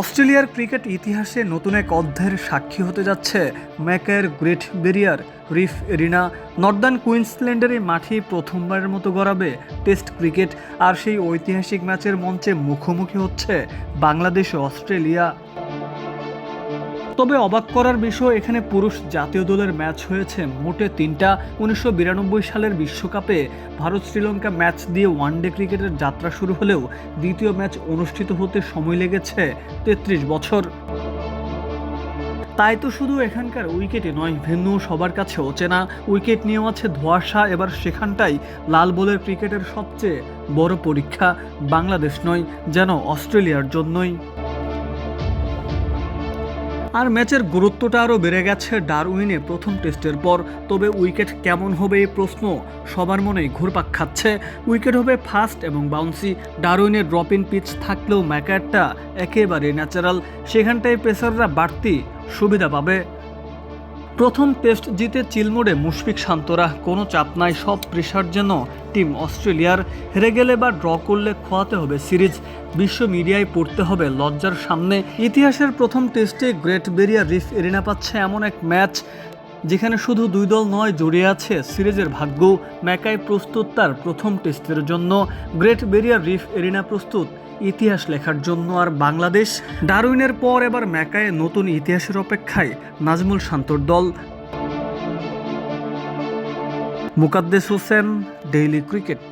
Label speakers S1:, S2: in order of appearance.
S1: অস্ট্রেলিয়ার ক্রিকেট ইতিহাসে নতুন এক অধ্যায়ের সাক্ষী হতে যাচ্ছে ম্যাকাইয়ের great barrier reef arena. Northern কুইন্সল্যান্ডের এই মাঠেই প্রথমবারের মতো গড়াবে টেস্ট ক্রিকেট, আর সেই ঐতিহাসিক ম্যাচের মঞ্চে মুখোমুখি হচ্ছে বাংলাদেশ ও অস্ট্রেলিয়া। তবে অবাক করার বিষয়, এখানে পুরুষ জাতীয় দলের ম্যাচ হয়েছে মোটে ৩টা। ১৯৯২ সালের বিশ্বকাপে ভারত শ্রীলঙ্কা ম্যাচ দিয়ে ওয়ানডে ক্রিকেটের যাত্রা শুরু হলেও দ্বিতীয় ম্যাচ অনুষ্ঠিত হতে সময় লেগেছে ৩৩ বছর। তাই তো শুধু এখানকার উইকেটে নয়, ভেন্যু সবার কাছে অচেনা। উইকেট নিয়েও আছে ধোঁয়াশা। এবার সেখানটাই লাল বলের ক্রিকেটের সবচেয়ে বড় পরীক্ষা বাংলাদেশ নয়, যেন অস্ট্রেলিয়ার জন্যই। আর ম্যাচের গুরুত্বটা আরও বেড়ে গেছে ডারউইনে প্রথম টেস্টের পর। তবে উইকেট কেমন হবে এই প্রশ্ন সবার মনেই ঘুরপাক খাচ্ছে। উইকেট হবে ফাস্ট এবং বাউন্সি। ডারউইনের ড্রপ ইন পিচ থাকলেও ম্যাকায়ারটা একেবারে ন্যাচারাল, সেখানটায় পেসাররা বাড়তি সুবিধা পাবে। প্রথম টেস্ট জিতে চিলমোড়ে মুশফিক শান্তরা, কোনো চাপ নাই, সব প্রেশার যেন টিম অস্ট্রেলিয়ার। হেরে গেলে বা ড্র করলে খোয়াতে হবে সিরিজ, বিশ্ব মিডিয়ায় পড়তে হবে লজ্জার সামনে। ইতিহাসের প্রথম টেস্টে গ্রেট ব্যারিয়ার রিফ এরিনা পাচ্ছে এমন এক ম্যাচ যেখানে শুধু দুই দল নয়, জড়িয়ে আছে সিরিজের ভাগ্য। ম্যাকাই প্রস্তুত তার প্রথম টেস্টের জন্য, গ্রেট ব্যারিয়ার রিফ এরিনা প্রস্তুত ইতিহাস লেখার জন্য। আর বাংলাদেশ ডারউইনের পর এবার ম্যাকায়ে নতুন ইতিহাসের অপেক্ষায় নাজমুল শান্তর দল। Mukaddes Hossain, daily cricket.